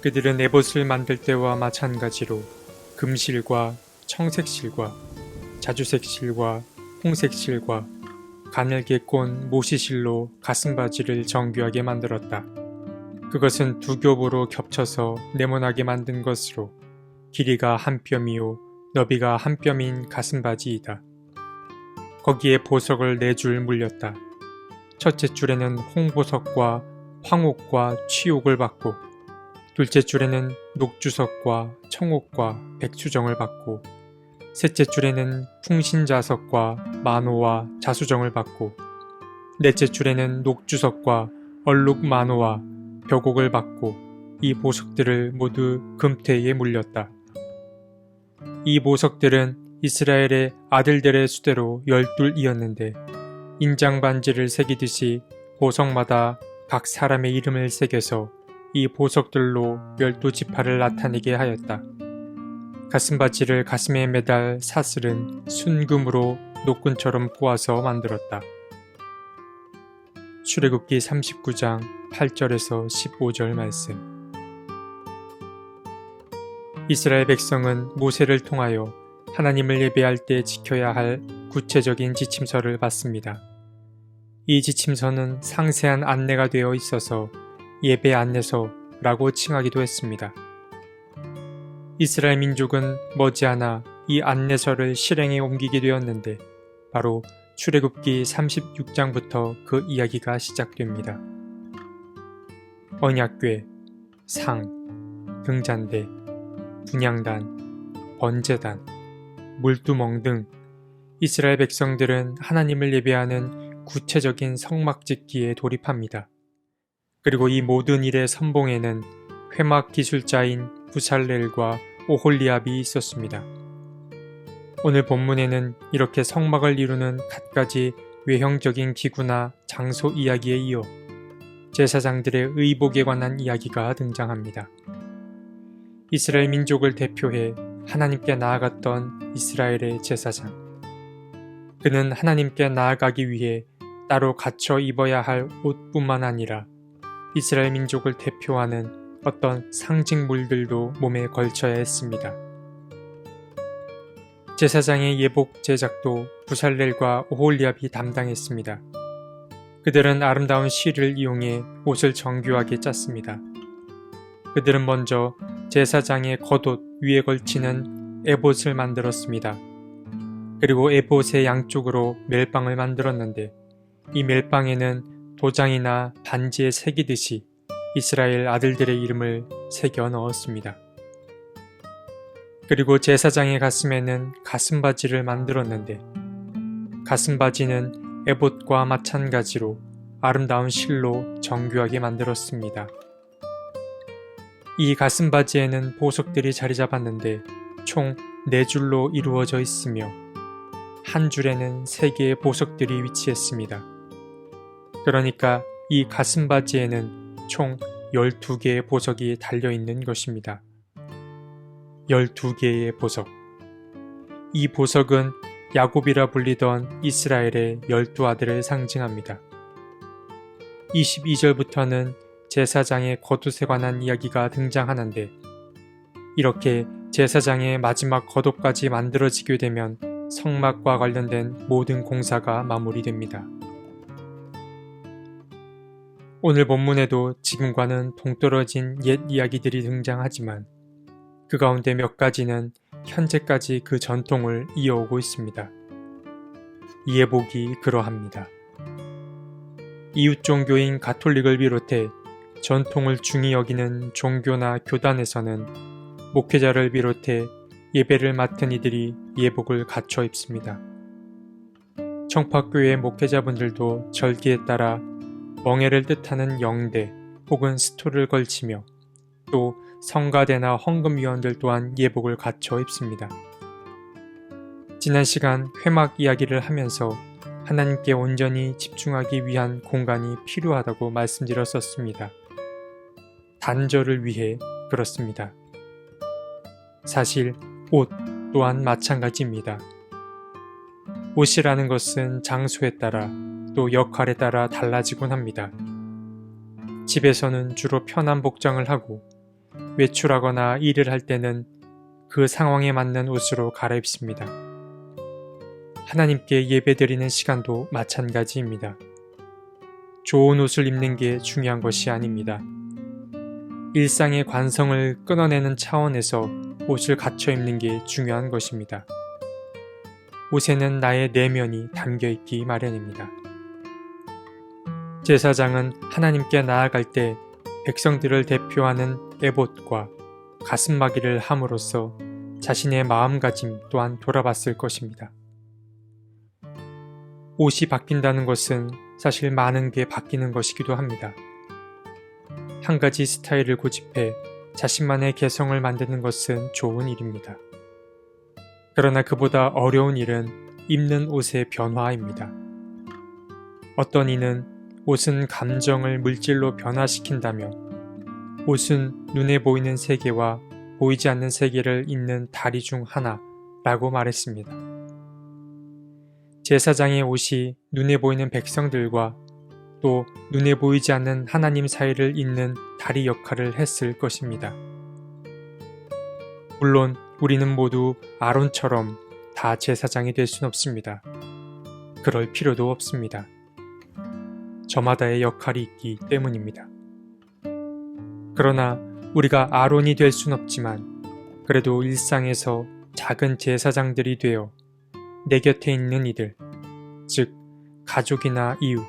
그들은 에봇을 만들 때와 마찬가지로 금실과 청색실과 자주색실과 홍색실과 가늘게 꼰 모시실로 가슴바지를 정교하게 만들었다. 그것은 두 겹으로 겹쳐서 네모나게 만든 것으로 길이가 한 뼘이요 너비가 한 뼘인 가슴바지이다. 거기에 보석을 4줄 물렸다. 첫째 줄에는 홍보석과 황옥과 취옥을 받고, 둘째 줄에는 녹주석과 청옥과 백수정을 받고, 셋째 줄에는 풍신자석과 만호와 자수정을 받고, 넷째 줄에는 녹주석과 얼룩만호와 벽옥을 받고, 이 보석들을 모두 금태에 물렸다. 이 보석들은 이스라엘의 아들들의 수대로 12이었는데 인장반지를 새기듯이 보석마다 각 사람의 이름을 새겨서 이 보석들로 12지파를 나타내게 하였다. 가슴바지를 가슴에 매달 사슬은 순금으로 노끈처럼 꼬아서 만들었다. 출애굽기 39장 8절에서 15절 말씀. 이스라엘 백성은 모세를 통하여 하나님을 예배할 때 지켜야 할 구체적인 지침서를 받습니다. 이 지침서는 상세한 안내가 되어 있어서 예배 안내서라고 칭하기도 했습니다. 이스라엘 민족은 머지않아 이 안내서를 실행에 옮기게 되었는데 바로 출애굽기 36장부터 그 이야기가 시작됩니다. 언약궤, 상, 등잔대, 분향단, 번제단, 물두멍 등 이스라엘 백성들은 하나님을 예배하는 구체적인 성막 짓기에 돌입합니다. 그리고 이 모든 일의 선봉에는 회막 기술자인 부살렐과 오홀리압이 있었습니다. 오늘 본문에는 이렇게 성막을 이루는 갖가지 외형적인 기구나 장소 이야기에 이어 제사장들의 의복에 관한 이야기가 등장합니다. 이스라엘 민족을 대표해 하나님께 나아갔던 이스라엘의 제사장. 그는 하나님께 나아가기 위해 따로 갖춰 입어야 할 옷뿐만 아니라 이스라엘 민족을 대표하는 어떤 상징물들도 몸에 걸쳐야 했습니다. 제사장의 예복 제작도 부살렐과 오홀리압이 담당했습니다. 그들은 아름다운 실을 이용해 옷을 정교하게 짰습니다. 그들은 먼저 제사장의 겉옷 위에 걸치는 에봇을 만들었습니다. 그리고 에봇의 양쪽으로 멜빵을 만들었는데 이 멜빵에는 도장이나 반지에 새기듯이 이스라엘 아들들의 이름을 새겨 넣었습니다. 그리고 제사장의 가슴에는 가슴바지를 만들었는데 가슴바지는 에봇과 마찬가지로 아름다운 실로 정교하게 만들었습니다. 이 가슴바지에는 보석들이 자리 잡았는데 총 4줄로 이루어져 있으며 한 줄에는 3개의 보석들이 위치했습니다. 그러니까 이 가슴바지에는 총 12개의 보석이 달려있는 것입니다. 12개의 보석. 이 보석은 야곱이라 불리던 이스라엘의 12아들을 상징합니다. 22절부터는 제사장의 겉옷에 관한 이야기가 등장하는데 이렇게 제사장의 마지막 겉옷까지 만들어지게 되면 성막과 관련된 모든 공사가 마무리됩니다. 오늘 본문에도 지금과는 동떨어진 옛 이야기들이 등장하지만 그 가운데 몇 가지는 현재까지 그 전통을 이어오고 있습니다. 이 예복이 그러합니다. 이웃 종교인 가톨릭을 비롯해 전통을 중히 여기는 종교나 교단에서는 목회자를 비롯해 예배를 맡은 이들이 예복을 갖춰 입습니다. 청파교회 목회자분들도 절기에 따라 멍에를 뜻하는 영대 혹은 스토를 걸치며 또 성가대나 헌금위원들 또한 예복을 갖춰 입습니다. 지난 시간 회막 이야기를 하면서 하나님께 온전히 집중하기 위한 공간이 필요하다고 말씀드렸었습니다. 단절을 위해 그렇습니다. 사실 옷 또한 마찬가지입니다. 옷이라는 것은 장소에 따라 또 역할에 따라 달라지곤 합니다. 집에서는 주로 편한 복장을 하고 외출하거나 일을 할 때는 그 상황에 맞는 옷으로 갈아입습니다. 하나님께 예배드리는 시간도 마찬가지입니다. 좋은 옷을 입는 게 중요한 것이 아닙니다. 일상의 관성을 끊어내는 차원에서 옷을 갖춰 입는 게 중요한 것입니다. 옷에는 나의 내면이 담겨 있기 마련입니다. 제사장은 하나님께 나아갈 때 백성들을 대표하는 에봇과 가슴마기를 함으로써 자신의 마음가짐 또한 돌아봤을 것입니다. 옷이 바뀐다는 것은 사실 많은 게 바뀌는 것이기도 합니다. 한 가지 스타일을 고집해 자신만의 개성을 만드는 것은 좋은 일입니다. 그러나 그보다 어려운 일은 입는 옷의 변화입니다. 어떤 이는 옷은 감정을 물질로 변화시킨다며 옷은 눈에 보이는 세계와 보이지 않는 세계를 잇는 다리 중 하나라고 말했습니다. 제사장의 옷이 눈에 보이는 백성들과 또 눈에 보이지 않는 하나님 사이를 잇는 다리 역할을 했을 것입니다. 물론 우리는 모두 아론처럼 다 제사장이 될 순 없습니다. 그럴 필요도 없습니다. 저마다의 역할이 있기 때문입니다. 그러나 우리가 아론이 될 순 없지만 그래도 일상에서 작은 제사장들이 되어 내 곁에 있는 이들, 즉 가족이나 이웃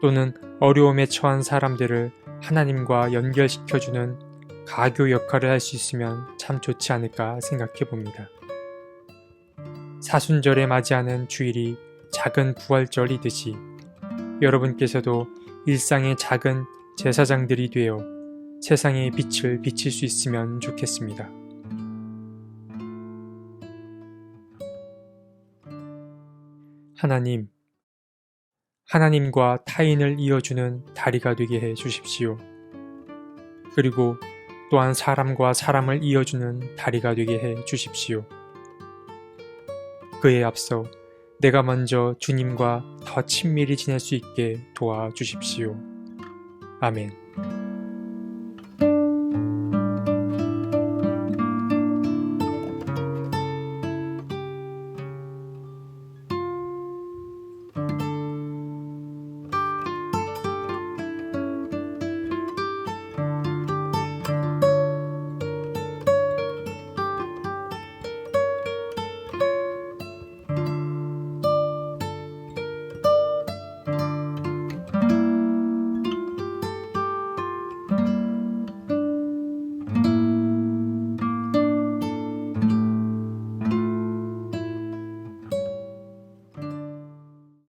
또는 어려움에 처한 사람들을 하나님과 연결시켜주는 가교 역할을 할 수 있으면 참 좋지 않을까 생각해 봅니다. 사순절에 맞이하는 주일이 작은 부활절이듯이 여러분께서도 일상의 작은 제사장들이 되어 세상의 빛을 비칠 수 있으면 좋겠습니다. 하나님, 하나님과 타인을 이어주는 다리가 되게 해 주십시오. 그리고 또한 사람과 사람을 이어주는 다리가 되게 해 주십시오. 그에 앞서 내가 먼저 주님과 더 친밀히 지낼 수 있게 도와주십시오. 아멘.